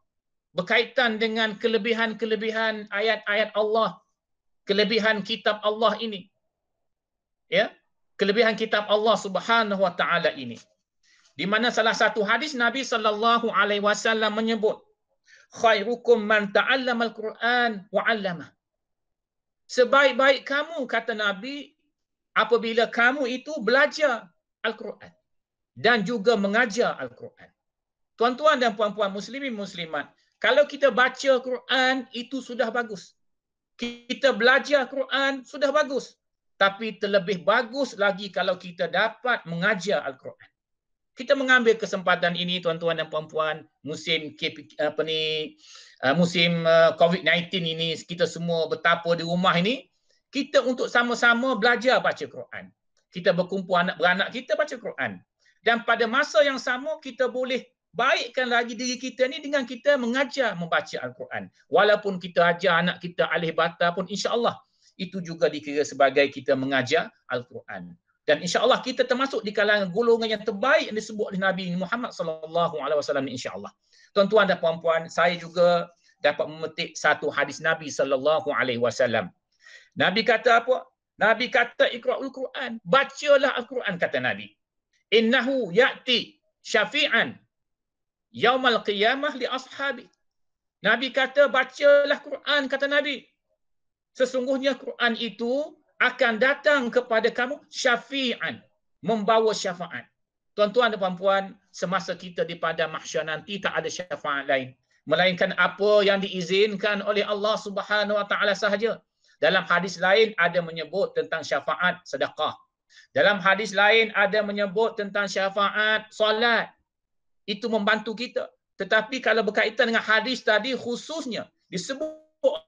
Speaker 15: berkaitan dengan kelebihan-kelebihan ayat-ayat Allah, kelebihan kitab Allah ini. Ya, kelebihan kitab Allah Subhanahu wa taala ini. Di mana salah satu hadis Nabi sallallahu alaihi wasallam menyebut, khairukum man ta'allama al-Quran wa 'allama. Sebaik-baik kamu, kata Nabi, apabila kamu itu belajar Al-Quran dan juga mengajar Al-Quran. Tuan-tuan dan puan-puan muslimin muslimat, kalau kita baca Quran itu sudah bagus. Kita belajar Quran sudah bagus. Tapi terlebih bagus lagi kalau kita dapat mengajar Al-Quran. Kita mengambil kesempatan ini tuan-tuan dan puan-puan, musim musim COVID-19 ini, kita semua betapa di rumah ini, kita untuk sama-sama belajar baca Quran. Kita berkumpul anak beranak kita baca Quran. Dan pada masa yang sama kita boleh baikkan lagi diri kita ni dengan kita mengajar membaca Al-Quran. Walaupun kita ajar anak kita alif bata pun insya-Allah itu juga dikira sebagai kita mengajar Al-Quran. Dan insya-Allah kita termasuk di kalangan golongan yang terbaik yang disebut oleh Nabi Muhammad sallallahu alaihi wasallam insya-Allah. Tuan-tuan dan puan-puan, saya juga dapat memetik satu hadis Nabi sallallahu alaihi wasallam. Nabi kata apa? Nabi kata iqra'ul Quran, bacalah Al-Quran kata Nabi. Innahu ya'ti syafi'an yaumal qiyamah li ashabi. Nabi kata bacalah Quran kata Nabi. Sesungguhnya Quran itu akan datang kepada kamu syafi'an, membawa syafaat. Tuan-tuan dan puan-puan, semasa kita di padang mahsyar nanti tak ada syafaat lain melainkan apa yang diizinkan oleh Allah Subhanahu wa taala sahaja. Dalam hadis lain ada menyebut tentang syafaat sedekah. Dalam hadis lain ada menyebut tentang syafaat solat. Itu membantu kita. Tetapi kalau berkaitan dengan hadis tadi khususnya disebut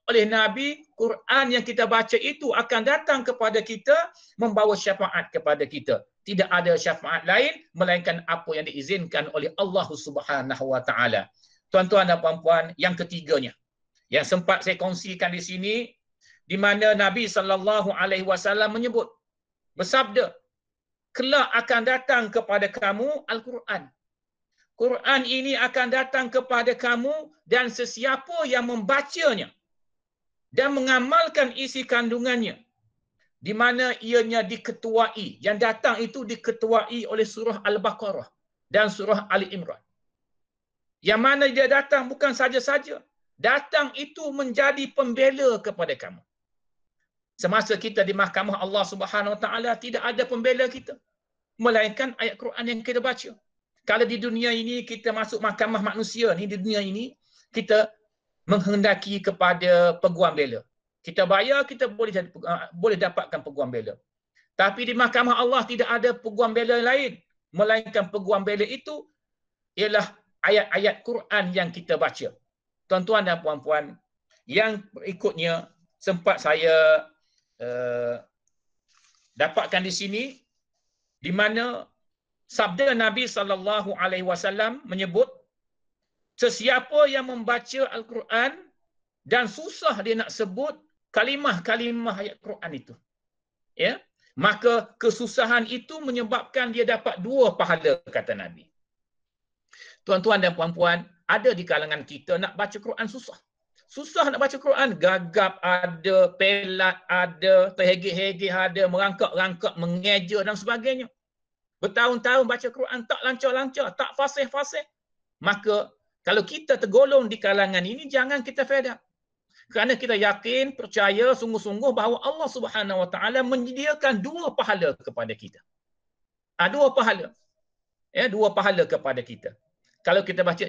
Speaker 15: oleh Nabi, Quran yang kita baca itu akan datang kepada kita membawa syafaat kepada kita. Tidak ada syafaat lain melainkan apa yang diizinkan oleh Allah Subhanahu wa taala. Tuan-tuan dan puan-puan, yang ketiganya yang sempat saya kongsikan di sini, di mana Nabi sallallahu alaihi wasallam menyebut, bersabda, kelak akan datang kepada kamu Al-Quran. Quran ini akan datang kepada kamu dan sesiapa yang membacanya dan mengamalkan isi kandungannya, di mana ianya diketuai, yang datang itu diketuai oleh surah Al-Baqarah dan surah Ali Imran. Yang mana dia datang bukan saja-saja, datang itu menjadi pembela kepada kamu. Semasa kita di mahkamah Allah Subhanahu wa taala tidak ada pembela kita melainkan ayat Quran yang kita baca. Kalau di dunia ini kita masuk mahkamah manusia ni, di dunia ini kita menghendaki kepada peguam bela. Kita bayar, kita boleh dapatkan peguam bela. Tapi di mahkamah Allah tidak ada peguam bela lain melainkan peguam bela itu ialah ayat-ayat Quran yang kita baca. Tuan-tuan dan puan-puan, yang berikutnya sempat saya dapatkan di sini, di mana sabda Nabi sallallahu alaihi wasallam menyebut, sesiapa yang membaca Al-Quran dan susah dia nak sebut kalimah-kalimah ayat Quran itu, ya, maka kesusahan itu menyebabkan dia dapat 2 pahala kata Nabi. Tuan-tuan dan puan-puan, ada di kalangan kita nak baca Quran susah. Susah nak baca Quran, gagap ada, pelat ada, terhegeh-hegeh ada, merangkak-rangkak, mengeja dan sebagainya. Bertahun-tahun baca Quran tak lancar-lancar, tak fasih-fasih. Maka kalau kita tergolong di kalangan ini, jangan kita fed up. Kerana kita yakin, percaya sungguh-sungguh bahawa Allah Subhanahu wa taala menyediakan 2 pahala kepada kita. 2 pahala. Ya, 2 pahala kepada kita. Kalau kita baca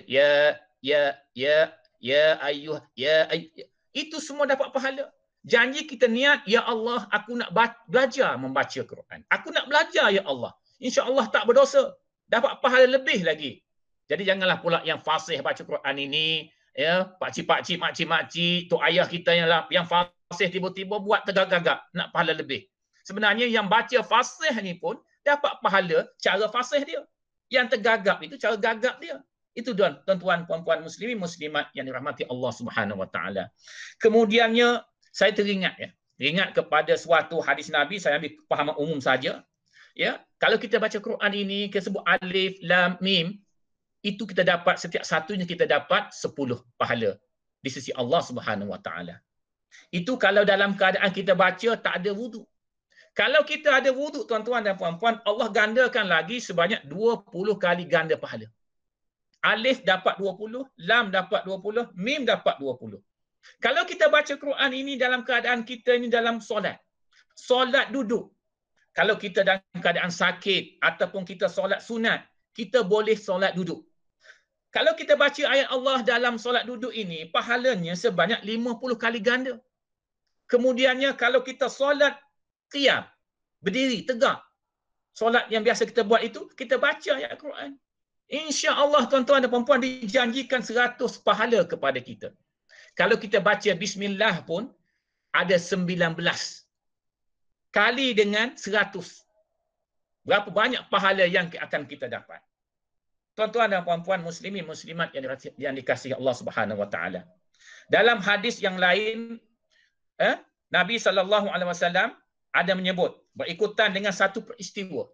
Speaker 15: itu semua dapat pahala. Janji kita niat, ya Allah, aku nak belajar membaca Quran. Aku nak belajar ya Allah. Insya-Allah tak berdosa. Dapat pahala lebih lagi. Jadi janganlah pula yang fasih baca Quran ini, ya, pakcik-pakcik, makcik-makcik, tok ayah kita yang fasih tiba-tiba buat tegak-gagap, nak pahala lebih. Sebenarnya yang baca fasih ni pun dapat pahala cara fasih dia. Yang tergagap itu cara gagap dia. Itu tuan-tuan, puan-puan muslimin, muslimat yang dirahmati Allah Subhanahu wa taala. Kemudiannya saya teringat kepada suatu hadis Nabi, saya ambil pahaman umum saja. Ya, kalau kita baca Quran ini kita sebut alif lam mim, itu kita dapat setiap satunya kita dapat 10 pahala di sisi Allah Subhanahu wa taala. Itu kalau dalam keadaan kita baca tak ada wudu. Kalau kita ada wudu tuan-tuan dan puan-puan, Allah gandakan lagi sebanyak 20 kali ganda pahala. Alif dapat 20, lam dapat 20, mim dapat 20. Kalau kita baca Quran ini dalam keadaan kita ini dalam solat. Solat duduk. Kalau kita dalam keadaan sakit ataupun kita solat sunat, kita boleh solat duduk. Kalau kita baca ayat Allah dalam solat duduk ini, pahalanya sebanyak 50 kali ganda. Kemudiannya kalau kita solat qiyam, berdiri tegak. Solat yang biasa kita buat itu, kita baca ayat Quran. Insya-Allah tuan-tuan dan puan-puan dijanjikan 100 pahala kepada kita. Kalau kita baca bismillah pun ada 19 kali dengan 100. Berapa banyak pahala yang akan kita dapat. Tuan-tuan dan puan-puan muslimin muslimat yang dikasihi Allah Subhanahu wa taala. Dalam hadis yang lain Nabi SAW ada menyebut berikutan dengan satu peristiwa.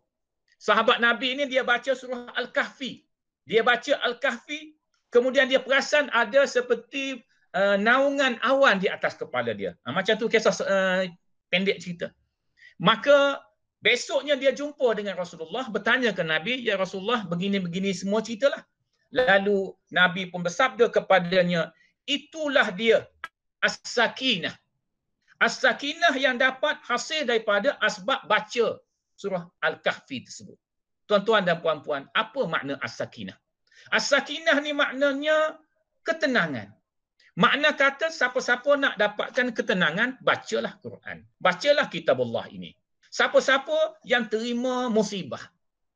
Speaker 15: Sahabat Nabi ini dia baca surah Al-Kahfi. Dia baca Al-Kahfi, kemudian dia perasan ada seperti naungan awan di atas kepala dia. Macam tu kisah pendek cerita. Maka besoknya dia jumpa dengan Rasulullah, bertanya ke Nabi, ya Rasulullah begini-begini semua ceritalah. Lalu Nabi pun bersabda kepadanya, itulah dia as-sakinah. As-sakinah yang dapat hasil daripada asbab baca surah Al-Kahfi tersebut. Tuan-tuan dan puan-puan, apa makna as-sakinah? As-sakinah ni maknanya ketenangan. Makna kata siapa-siapa nak dapatkan ketenangan, bacalah Quran. Bacalah kitabullah ini. Siapa-siapa yang terima musibah,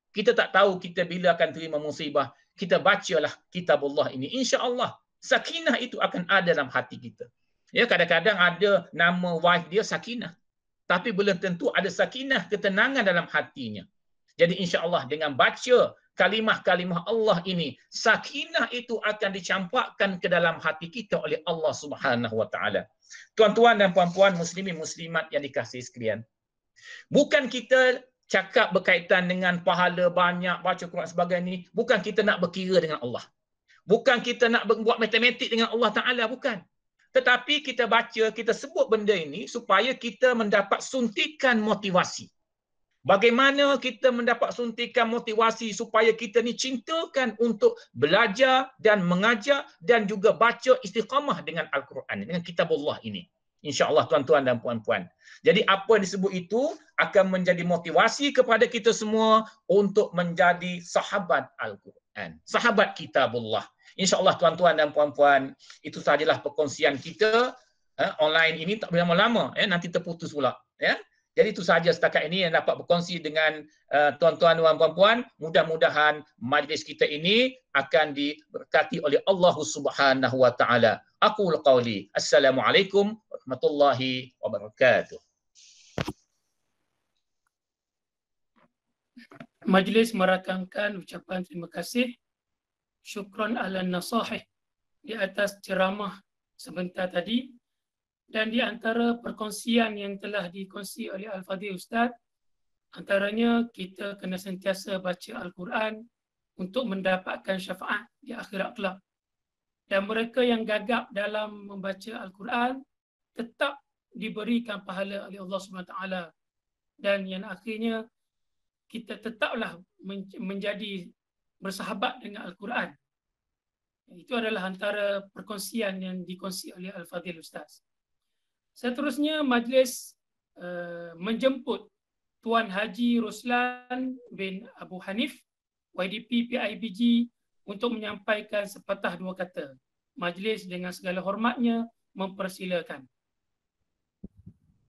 Speaker 15: kita tak tahu kita bila akan terima musibah, kita bacalah kitabullah ini. Insya-Allah sakinah itu akan ada dalam hati kita. Ya, kadang-kadang ada nama wife dia Sakinah, tapi belum tentu ada sakinah, ketenangan dalam hatinya. Jadi insya-Allah dengan baca kalimah-kalimah Allah ini, sakinah itu akan dicampakkan ke dalam hati kita oleh Allah Subhanahu wa taala. Tuan-tuan dan puan-puan muslimin muslimat yang dikasihi sekalian, bukan kita cakap berkaitan dengan pahala banyak, baca Quran sebagainya ni, bukan kita nak berkira dengan Allah. Bukan kita nak buat matematik dengan Allah Ta'ala, bukan. Tetapi kita baca, kita sebut benda ini supaya kita mendapat suntikan motivasi. Bagaimana kita mendapat suntikan motivasi supaya kita ni cintakan untuk belajar dan mengajar dan juga baca istiqamah dengan Al-Quran, dengan kitabullah ini. InsyaAllah tuan-tuan dan puan-puan. Jadi apa yang disebut itu akan menjadi motivasi kepada kita semua untuk menjadi sahabat Al-Quran, sahabat kitabullah. InsyaAllah tuan-tuan dan puan-puan, itu sahajalah perkongsian kita online ini, tak boleh lama-lama, nanti terputus pula. Jadi itu sahaja setakat ini yang dapat berkongsi dengan tuan-tuan dan puan-puan. Mudah-mudahan majlis kita ini akan diberkati oleh Allah Subhanahu wa taala. Aqul qauli. Assalamualaikum warahmatullahi wabarakatuh.
Speaker 1: Majlis merakamkan ucapan terima kasih. Syukran ala nasahih di atas ceramah sebentar tadi, dan di antara perkongsian yang telah dikongsi oleh Al-Fadhil Ustaz, antaranya kita kena sentiasa baca Al-Quran untuk mendapatkan syafaat di akhirat kelak. Dan mereka yang gagap dalam membaca Al-Quran tetap diberikan pahala oleh Allah SWT. Dan yang akhirnya kita tetaplah menjadi bersahabat dengan Al-Quran. Itu adalah antara perkongsian yang dikongsi oleh Al-Fadhil Ustaz. Seterusnya majlis menjemput Tuan Haji Roslan bin Abu Hanif, YDP PIBG, untuk menyampaikan sepatah dua kata. Majlis dengan segala hormatnya mempersilakan.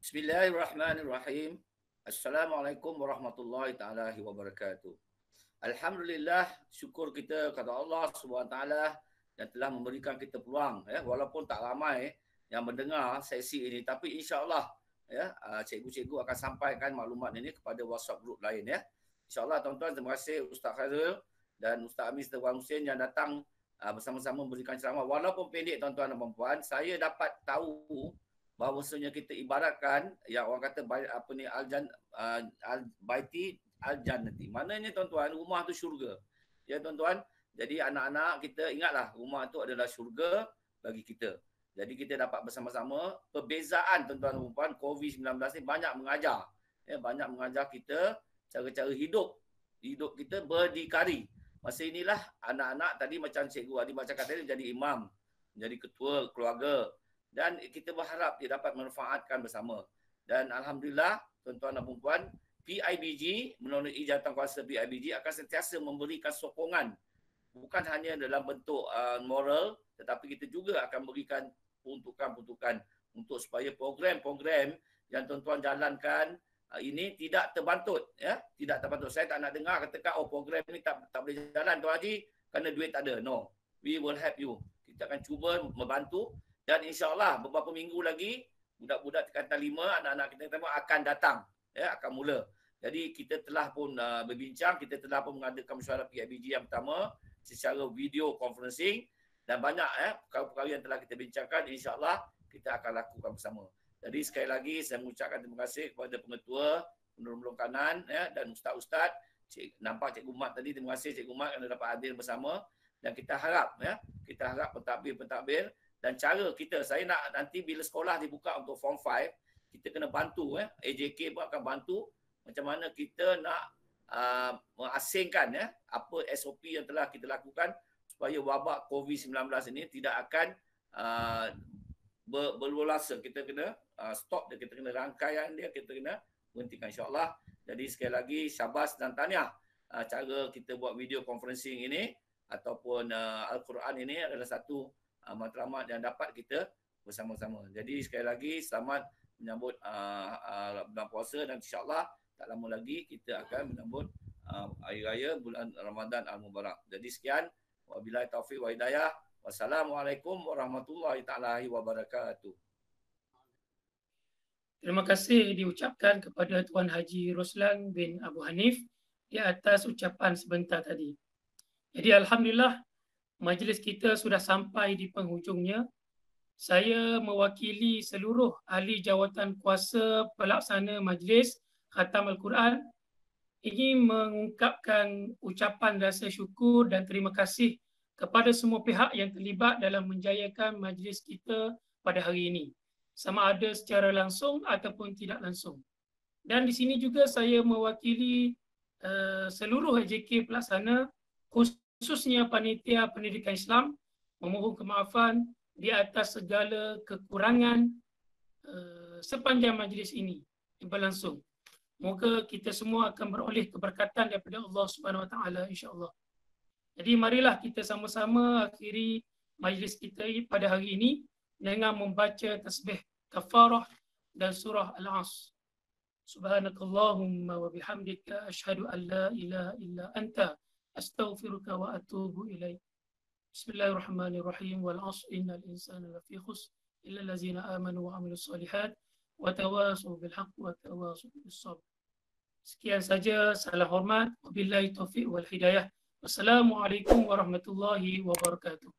Speaker 16: Bismillahirrahmanirrahim. Assalamualaikum warahmatullahi taala wabarakatuh. Alhamdulillah, syukur kita kepada Allah SWT yang telah memberikan kita peluang, walaupun tak ramai yang mendengar sesi ini, tapi insya-Allah cikgu-cikgu akan sampaikan maklumat ini kepada WhatsApp group lain. InsyaAllah tuan-tuan, terima kasih Ustaz Khairul dan Ustaz Amin Serta Wan Hussein yang datang bersama-sama memberikan ceramah. Walaupun pendek tuan-tuan dan puan-puan, saya dapat tahu bahawasanya kita ibaratkan yang orang kata apa ni al-baiti al-jannati. Maknanya tuan-tuan, rumah tu syurga. Ya tuan-tuan, jadi anak-anak kita ingatlah rumah tu adalah syurga bagi kita. Jadi kita dapat bersama-sama. Perbezaan tuan-tuan dan puan-puan, COVID-19 ni banyak mengajar. Banyak mengajar kita cara-cara hidup. Hidup kita berdikari. Masa inilah anak-anak tadi macam Cikgu Adi macam kata tadi, jadi imam, jadi ketua keluarga. Dan kita berharap dia dapat manfaatkan bersama. Dan Alhamdulillah tuan-tuan dan puan-puan, PIBG melalui jawatankuasa PIBG akan sentiasa memberikan sokongan. Bukan hanya dalam bentuk moral, tetapi kita juga akan berikan peruntukan-peruntukan untuk supaya program-program yang tuan-tuan jalankan ini tidak terbantut, ya, tidak terbantut. Saya tak nak dengar katakan program ni tak boleh jalan Tuan Haji kerana duit tak ada. No, we will help you. Kita akan cuba membantu dan insya-Allah beberapa minggu lagi budak-budak tingkatan 5, anak-anak kita akan datang, ya, akan mula. Jadi kita telah pun berbincang, kita telah pun mengadakan mesyuarat PIBG yang pertama secara video conferencing dan banyak perkara-perkara yang telah kita bincangkan, insya-Allah kita akan lakukan bersama. Jadi sekali lagi saya mengucapkan terima kasih kepada pengetua, penolong kanan, ya, dan ustaz-ustaz. Nampak Cikgu Mat tadi, terima kasih Cikgu Mat kerana dapat hadir bersama dan kita harap, ya, kita harap pentadbir dan cara kita, saya nak nanti bila sekolah dibuka untuk form 5, kita kena bantu, ya, AJK pun akan bantu macam mana kita nak mengasingkan, ya, apa SOP yang telah kita lakukan supaya wabak COVID-19 ini tidak akan berlulasa. Kita kena stop dia, kita kena rangkaian dia, kita kena berhentikan insya-Allah. Jadi sekali lagi syabas dan tahniah cara kita buat video conferencing ini ataupun Al-Quran ini adalah satu matlamat yang dapat kita bersama-sama. Jadi sekali lagi selamat menyambut bulan puasa dan insya-Allah tak lama lagi kita akan menyambut hari raya bulan Ramadan Al-Mubarak. Jadi sekian, wabillahi taufiq wa hidayah. Wassalamualaikum warahmatullahi taala wabarakatuh.
Speaker 1: Terima kasih diucapkan kepada Tuan Haji Roslan bin Abu Hanif di atas ucapan sebentar tadi. Jadi alhamdulillah majlis kita sudah sampai di penghujungnya. Saya mewakili seluruh ahli jawatan kuasa pelaksana majlis Khatam Al-Quran ingin mengungkapkan ucapan rasa syukur dan terima kasih kepada semua pihak yang terlibat dalam menjayakan majlis kita pada hari ini, sama ada secara langsung ataupun tidak langsung. Dan di sini juga saya mewakili seluruh AJK pelaksana, khususnya panitia pendidikan Islam, memohon kemaafan di atas segala kekurangan sepanjang majlis ini berlangsung. Moga kita semua akan beroleh keberkatan daripada Allah Subhanahu Wa Taala insya-Allah. Jadi marilah kita sama-sama akhiri majlis kita pada hari ini dengan membaca tasbih kafarah dan surah Al-Asr. Subhanakallahumma wa bihamdika asyhadu an la ilaha illa anta astaghfiruka wa atubu ilaik. Bismillahirrahmanirrahim. Wal 'asr innal insana lafi khusr illa allazina amanu wa 'amilus solihat wa tawasaw bil haqq wa tawasaw bis sabr. Sekian saja, salam hormat. Wabillahi taufiq wal hidayah. Wassalamualaikum warahmatullahi wabarakatuh.